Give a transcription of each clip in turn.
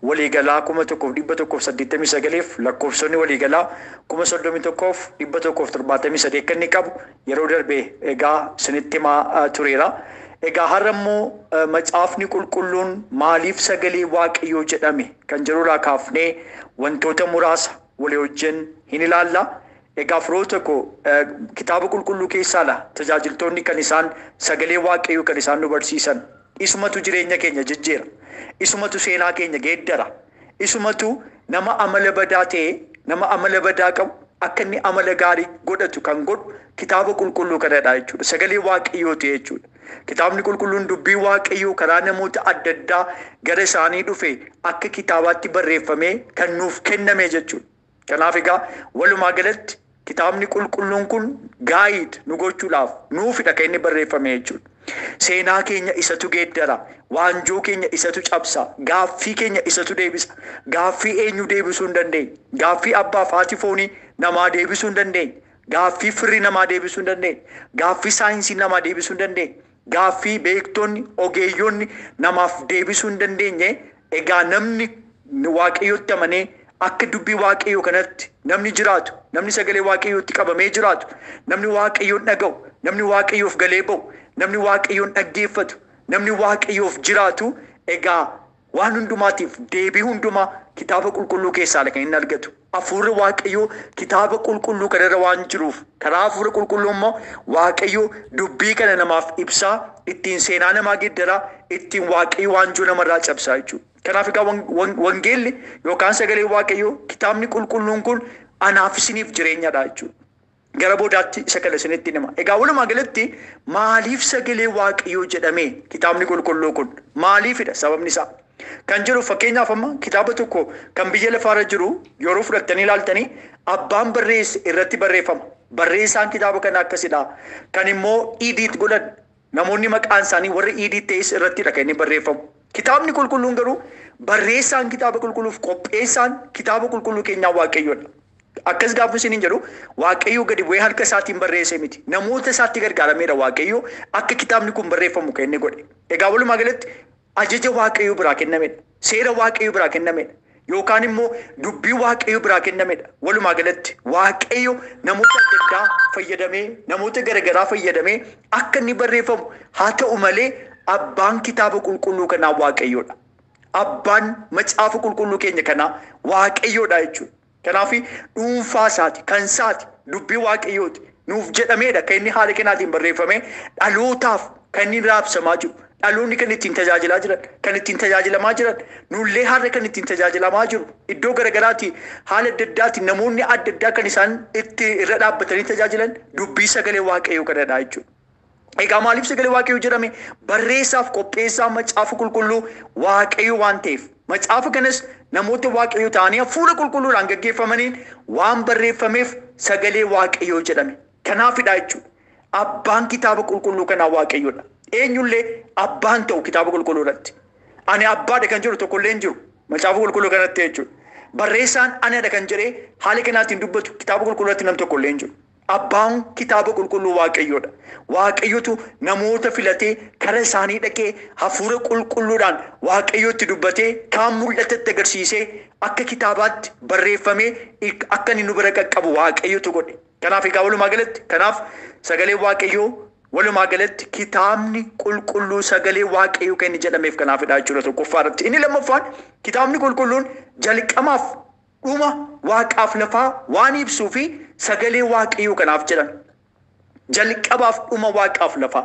waliigalaa 1189 lakkoofsonni waliigalaa 31,173 kan inni qabu yeroo darbe egaa isinitti himaa tureera. Egaa har'ammoo macaafni qulqulluun maaliif sagalee waaqayyoo jedhame kan jedhurraa kaafnee wantoota muraasa walii wajjin hin ilaalla. Egaa firoota koo kitaaba qulqulluu keessaadha tajaajiltoonni kan isaan sagalee waaqayyoo kan isaan nu barsiisan. Isumatu jireenya keenya jijjiira. Isumatu seenaa keenya geeddara. Isumatu nama amala badaa ta'e nama amala badaa qabu akka inni amala gaarii godhatu kan godhu kitaaba qulqulluu kanadha jechuudha. Sagalee waaqayyoo ta'e jechuudha. Kitaabni qulqulluun dubbii waaqayyoo karaa namoota adda addaa gara isaanii dhufe akka kitaabaatti barreeffamee kan nuuf kenname jechuudha. Kanaaf egaa walumaa galatti kitaabni qulqulluun kun gaayid nu gochuudhaaf nuufidha kan inni barreeffame jechuudha. Seenaa keenya isatu geeddara, waanjoo keenya isatu cabsa, gaaffii keenya isatu deebisa. Gaaffii eenyu deebisuu hin dandeenye, gaaffii abbaaf haati foonii namaa deebisuu hin dandeenye, gaaffii firri namaa deebisuu hin dandeenye, gaaffii saayinsii namaa deebisuu hin dandeenye, gaaffii beektonni ogeeyyonni namaaf deebisuu hin dandeenye. Egaa namni waaqayyootti amanee akka dubbii waaqayyoo kanatti namni jiraatu, namni sagalee waaqayyootti qabamee jiraatu, namni waaqayyoon dhaga'u, namni waaqayyoof galee ba'u, namni waaqayyoon dhaggeeffatu, namni waaqayyoof jiraatu, egaa waan hundumaatiif deebii hundumaa kitaaba qulqulluu keessaa kan inni argatu. Hafuurri waaqayyoo kitaaba qulqulluu kanarra waan jiruuf karaa hafuura qulqulluu immoo waaqayyoo dubbii kana namaaf ibsaa, ittiin seenaa namaa geeddaraa, ittiin waaqayyoo waanjoo namarraa cabsaa jechuudha. Kanaaf egaa wangeelli yookaan sagalee waaqayyoo kitaabni qulqulluun kun anaaf isiniif jireenyadha jechuudha. Gara boodaatti isa kana isinitti hima. Egaa walumaa galatti maaliif sagalee waaqayyoo jedhamee kitaabni qulqulluu kun maaliifidha sababni isaa? Kan jiru fakkeenyaaf amma kitaaba tokko kan biyya lafaarra jiru yeroo fudhattanii ilaaltanii abbaan barreesse irratti barreeffama. Barreessaan kitaaba kana akkasidha. Kan immoo idiit godhan namoonni maqaan isaanii warri idiit ta'es irrattidha kan inni barreeffamu. Kitaabni qulqulluun garuu barreessaan kitaaba qulqulluuf qopheessaan kitaaba qulqulluu keenyaa waaqayyoodha. Akkas gaafa isin jedhu waaqayyoo gadi bu'ee harka isaatiin barreesse miti. Namoota isaatti gargaarameera waaqayyoo akka kitaabni kun barreeffamu kan inni godhe. Egaa walumaa galatti ajaja waaqayyoo biraa kennamedha. Seera waaqayyoo biraa kennamedha. Yookaan immoo dubbii waaqayyoo biraa kennamedha. Walumaa galatti waaqayyo namoota adda addaa fayyadamee namoota garaagaraa fayyadamee akka inni barreeffamu haa ta'u malee abbaan kitaaba qulqulluu kanaa waaqayyoodha. Abbaan macaafa qulqulluu keenya kanaa waaqayyoodha jechuudha. Kanaaf dhuunfaa isaati kan isaati dubbii waaqayyooti nuuf jedhameedha kan inni haala kanaatiin barreeffamee dhalootaaf kan inni raabsamaa jiru. Dhaloonni kan ittiin tajaajilaa jiran, kan ittiin tajaajilamaa jiran, nullee har'a kan ittiin tajaajilamaa jiru. Iddoo garaagaraatti haala adda addaatti namoonni adda addaa kan isaan itti irra dhaabbatanii tajaajilan dubbii sagalee waaqayyoo kanadha jechuudha. Egaa maaliif sagalee waaqayyoo jedhame? Barreessaaf qopheessaa macaafa qulqulluu waaqayyoo waan ta'eef. Macaafa kanas namoota waaqayyoo ta'anii hafuura qulqulluudhaan gaggeeffamaniin waan barreeffameef sagalee waaqayyoo jedhame. Kanaafidha jechuudha. Abbaan kitaaba qulqulluu kanaa waaqayyoodha. Eenyullee abbaan ta'u kitaaba qulqulluu irratti. Ani abbaadha kan jiru tokkollee hin jiru macaafa qulqulluu kanatti jechuudha. Barreessaan anadha kan jedhee haala kanaatiin dubbatu kitaaba qulqulluu irratti nam tokkollee hin jiru. Abbaan kitaaba qulqulluu waaqayyoodha. Waaqayyotu namoota filatee kara isaanii dhaqee hafuura qulqulluudhaan waaqayyootti dubbatee kaan mul'atatti agarsiisee akka kitaabaatti barreeffamee akka inni nu bira qaqqabu waaqayyotu godhe. Kanaaf egaa walumaa galatti kanaaf sagalee waaqayyoo walumaa galatti kitaabni qulqulluu sagalee waaqayyoo kan inni jedhameef kanaafidha jechuudha tokkoffaa irratti. Inni lammaffaan kitaabni qulqulluun jalqamaaf dhuma waaqaaf lafaa waan ibsuu fi sagalee waaqayyoo kanaaf jedhan. Jalqabaaf dhuma waaqaaf lafaa.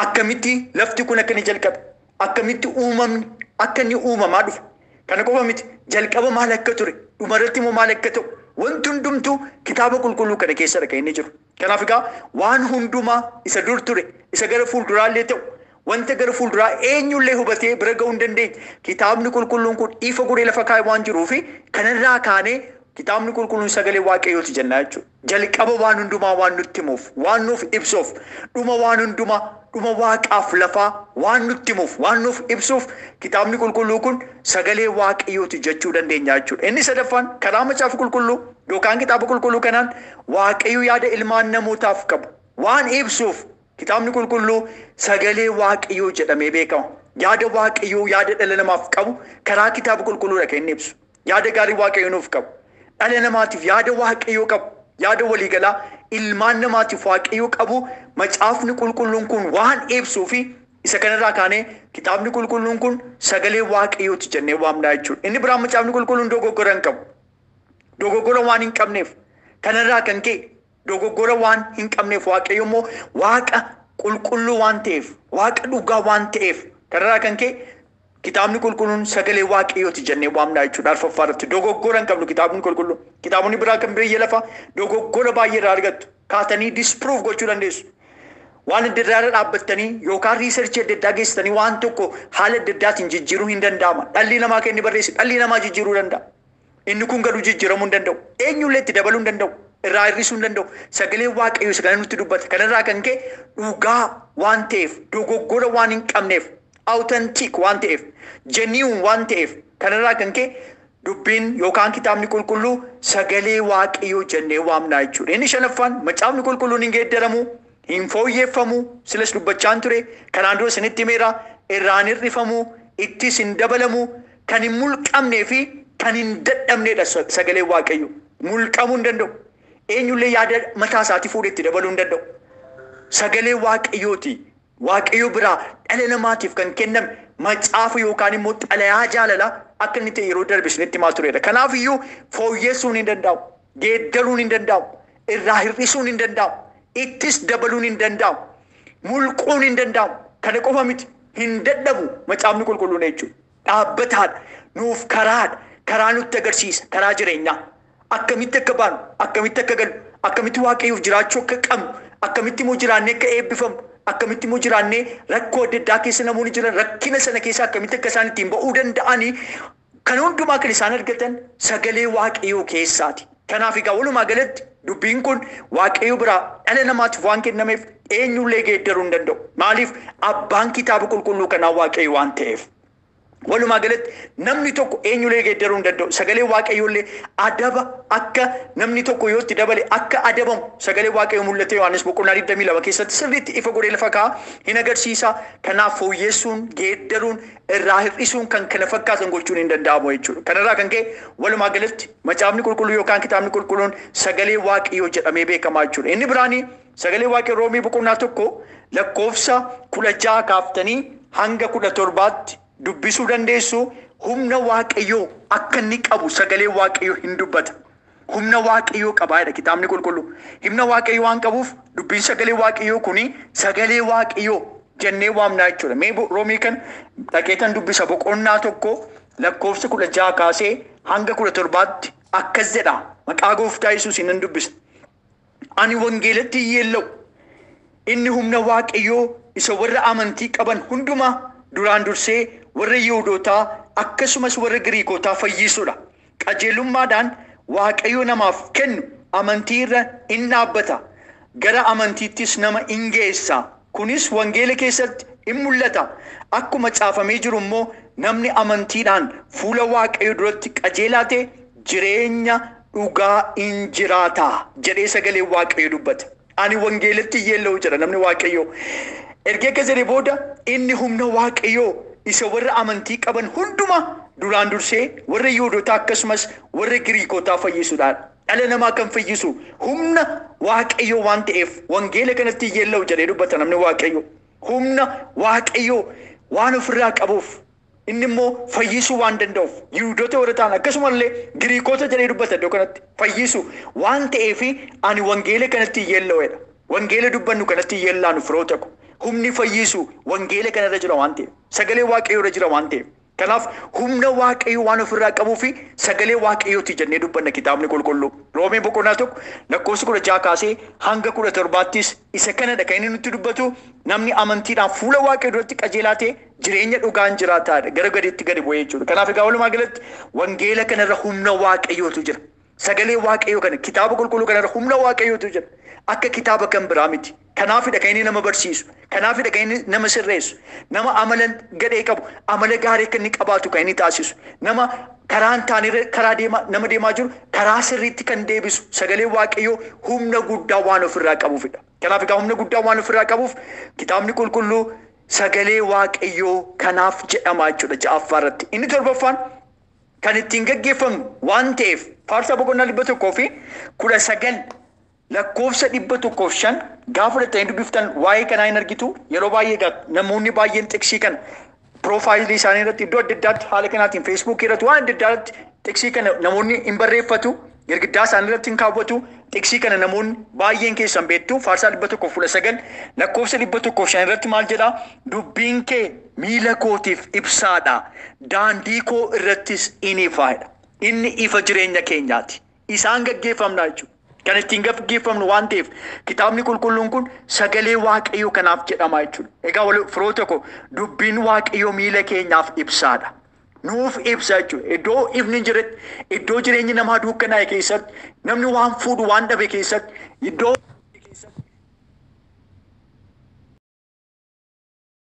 Akkamitti lafti kun akka inni jalqabe? Akkamitti uumamni akka inni uumamaa dhufe? Kana qofa miti. Jalqaba maal akka ture? Dhumarratti immoo maal akka ta'u? Wanti hundumtuu kitaaba qulqulluu kana keessadha kan inni jiru. Kanaaf egaa waan hundumaa isa dur ture, isa gara fuulduraallee ta'u, wanta gara fuulduraa eenyullee hubatee bira ga'uu hin dandeenye. Kitaabni qulqulluun kun ifa godhee lafa kaa'e waan jiruufi kanarraa kaanee kitaabni qulqulluun sagalee waaqayyooti jenna jechuudha. Jalqaba waan hundumaa waan nutti himuuf, waan nuuf ibsuuf, dhuma waan hundumaa, dhuma waaqaaf lafaa waan nutti himuuf, waan nuuf ibsuuf kitaabni qulqulluu kun sagalee waaqayyooti jechuu dandeenya jechuudha. Inni sadaffaan karaa macaafa qulqulluu yookaan kitaaba qulqulluu kanaan waaqayyo yaada ilmaan namootaaf qabu waan ibsuuf kitaabni qulqulluu sagalee waaqayyoo jedhamee beekama. yaada waaqayyoo yaada dhala namaaf qabu karaa kitaaba qulqulluudha kan inni ibsu. Yaada gaarii waaqayyoo nuuf qabu. Dhala namaatiif yaada waaqayyoo qabu. Yaada waliigalaa ilmaan namaatiif waaqayyoo qabu macaafni qulqulluun kun waan ibsuu fi isa kanarraa kaanee kitaabni qulqulluun kun sagalee waaqayyooti jennee waamna jechuudha. Inni biraan macaafni qulqulluun dogoggora hin qabu. Dogoggora waan hin qabneef kanarraa kan ka'e dogoggora waan hin qabneef waaqayyo immoo waaqa qulqulluu waan ta'eef waaqa dhugaa waan ta'eef kanarraa kan ka'e kitaabni qulqulluun sagalee waaqayyooti jennee waamna jechuudha. Arfaffaarratti dogoggora hin qabnu kitaabni qulqulluun. Kitaabonni biraa kan biyya lafa dogoggora baay'ee irraa argattu. Kaatanii disprove gochuu dandeessu. Waan adda addaa dhaabbattanii yookaan riisarchii adda addaa geessitanii waan tokko haala adda addaatiin jijjiiruu hin danda'ama. Dhalli namaa kan inni barreesse dhalli namaa jijjiiruu danda'a. Inni kun garuu jijjiiramuu hin danda'u. Eenyullee itti dabaluu hin danda'u. Irraa hir'isuu hin danda'u. Sagalee waaqayyoo isa kana nutti dubbata. Kanarraa kan ka'e dhugaa waan ta'eef dogoggora waan hin qabneef authentic waan ta'eef genuine waan ta'eef kanarraa kan ka'e dubbiin yookaan kitaabni qulqulluu sagalee waaqayyoo jennee waamna jechuudha. Inni shanaffaan macaafni qulqulluun hin geeddaramu, hin fooyyeffamu, silas dubbachaan ture, kanaan dura isinitti himeera, irraan hir'ifamu, ittis hin dabalamu, kan hin mulqamnee fi kan hin dadhabneedha sagalee waaqayyoo. Mulqamuu hin danda'u. Eenyullee yaada mataa isaatii fuudhee itti dabaluu hin danda'u. Sagalee waaqayyooti. Waaqayyo biraa dhala namaatiif kan kenname macaafa yookaan immoo xalayaa jaalalaa akka inni ta'e yeroo darbe isinitti himaa turedha. Kanaaf iyyuu fooyyessuun hin danda'amu, geeddaruun hin danda'amu, irraa hir'isuun hin danda'amu, ittis dabaluun hin danda'amu, mulquun hin danda'amu. Kana qofa miti hin dadhabu macaafni qulqulluun jechuudha. Dhaabbataadha, nuuf karaadha, karaa nutti agarsiisa, karaa jireenyaa. Akkamitti akka baanu, akkamitti akka galu, akkamitti waaqayyoof jiraachuu akka qabnu, akkamitti immoo jiraannee akka eebbifamu. Akkamitti immoo jiraannee rakkoo adda addaa keessa namoonni jiran rakkina sana keessa akkamitti akka isaan ittiin ba'uu danda'anii kan hundumaa kan isaan argatan sagalee waaqayyoo keessaati. Kanaaf egaa walumaa galatti dubbiin kun waaqayyoo biraa dhala namaatiif waan kennameef eenyullee geeddaruu hin danda'u. Maaliif abbaan kitaaba qulqulluu kanaa waaqayyoo waan ta'eef. Walumaa galatti namni tokko eenyullee geeddaruu hin danda'u. Sagalee waaqayyoollee adaba akka namni tokko yoo itti dabale akka adabamu sagalee waaqayyoo mul'ate Yohaannis boqonnaa 22 keessatti sirriitti ifa godhee lafa kaa'a hin agarsiisa. Kanaaf fooyyessuun, geeddaruun, irraa hir'isuun kan kana fakkaatan gochuun hin danda'amu jechuudha. Kanarraa kan ka'e walumaa galatti macaafni qulqulluu yookaan kitaabni qulqulluun sagalee waaqayyoo jedhamee beekamaa jechuudha. Inni biraanii sagalee waaqayyoo Roomii boqonnaa 1 lakkoofsa 16 kaaftanii hanga 17 dubbisuu dandeessu. Humna waaqayyoo akka inni qabu sagalee waaqayyoo hin dubbata. Humna waaqayyoo qabaadha kitaabni qulqulluu. Humna waaqayyoo waan qabuuf dubbiin sagalee waaqayyoo kuni sagalee waaqayyoo jennee waamna jechuudha. Mee Roomii kan dhaqeetan dubbisa boqonnaa 1 lakkoofsa 16 kaasee hanga 17 akkas jedha. Maqaa gooftaa Yesuus hin dubbisa. Ani wangeelatti yeella'u inni humna waaqayyoo isa warra amantii qaban hundumaa duraan dursee warra Yihuudootaa akkasumas warra Giriikotaa fayyisuudha. Qajeelummaadhaan waaqayyo namaaf kennu amantii irra in dhaabbata. Gara amantiittis nama in geessa. Kunis wangeela keessatti in mul'ata. Akkuma caafamee jiru immoo namni amantiidhaan fuula waaqayyo duratti qajeelaa ta'e jireenya dhugaa in jiraata jedhee sagalee waaqayyo dubbata. Ani wangeelatti yeella'u jedha namni waaqayyo. Erga akka jedhee booda inni humna waaqayyoo isa warra amantii qaban hundumaa duraan dursee warra Yihuudootaa akkasumas warra Giriikotaa fayyisuudhaan dhala namaa kan fayyisu humna waaqayyoo waan ta'eef wangeela kanatti yeella'u jedhee dubbata namni waaqayyoo. Humna waaqayyoo waan ofirraa qabuuf inni immoo fayyisuu waan danda'uuf Yihuudoota warra ta'an akkasumallee Giriikoota jedhee dubbata iddoo kanatti fayyisu waan ta'eef ani wangeela kanatti yeella'uudha. Wangeela dubbannu kanatti yeellaanu firoota ko. Humni fayyisu wangeela kanarra jira waan ta'eef sagalee waaqayyoo irra jira waan ta'eef kanaaf humna waaqayyoo waan ofirraa qabuu fi sagalee waaqayyooti jennee dubbanna kitaabni qulqulluu. Roomee boqonnaa 1 lakkoofsa 16 kaasee hanga 17 isa kanadha kan inni nutti dubbatu. Namni amantiidhaan fuula waaqayyoo duratti qajeelaa ta'e jireenya dhugaan jiraataadha gara gadiitti gadi bu'ee jechuudha. Kanaaf egaa walumaa galatti wangeela kanarra humna waaqayyootu jira. Sagalee waaqayyoo kana kitaaba qulqulluu kanarra humna waaqayyootu jira. Akka kitaaba kan biraa miti. Kanaafidha kan inni nama barsiisu. Kanaafidha kan inni nama sirreessu. Nama amala gadhee qabu, amala gaarii kan inni qabaatu kan inni taasisu. Nama karaan taanirra karaa nama deemaa jiru karaa sirriitti kan deebisu. Sagalee waaqayyoo humna guddaa waan ofirraa qabuufidha. Kanaaf egaa humna guddaa waan ofirraa qabuuf kitaabni qulqulluu sagalee waaqayyoo kanaaf jedhama jechuudha ja'affaa irratti. Inni torbaffaan kan ittiin gaggeeffamu waan ta'eef faarsaa boqonnaa 119 lakkoofsa 105 gaafa fudhatanii dubbiftan waa'ee kanaa hin argitu. Yeroo baay'ee namoonni baay'een xiksii kana piroofaayilii isaanii irratti iddoo adda addaatti haala kanaatiin feesbuukii irratti waan adda addaatti xiksii kana namoonni hin barreeffatu, girgiddaa isaanii irratti hin kaawwatu. Xiksii kana namoonni baay'een keessan beektu. Faarsaa 119 lakkoofsa 105 irratti maal jedhaa? Dubbiin kee miila kootiif ibsaadha, daandii koo irrattis in ifaadha. Inni ifa jireenya keenyaati. Isaan gaggeeffamna jechuudha. Kan ittiin gaggeeffamnu waan ta'eef kitaabni qulqulluun kun sagalee waaqayyoo kanaaf jedhama jechuudha. Egaa firoota koo dubbiin waaqayyoo miila keenyaaf ibsaadha. Nuuf ibsa jechuudha. Iddoo ifni jiretti, iddoo jireenyi namaa dukkanaa'e keessatti, namni waan fuudhu waan dhabe keessatti, iddoo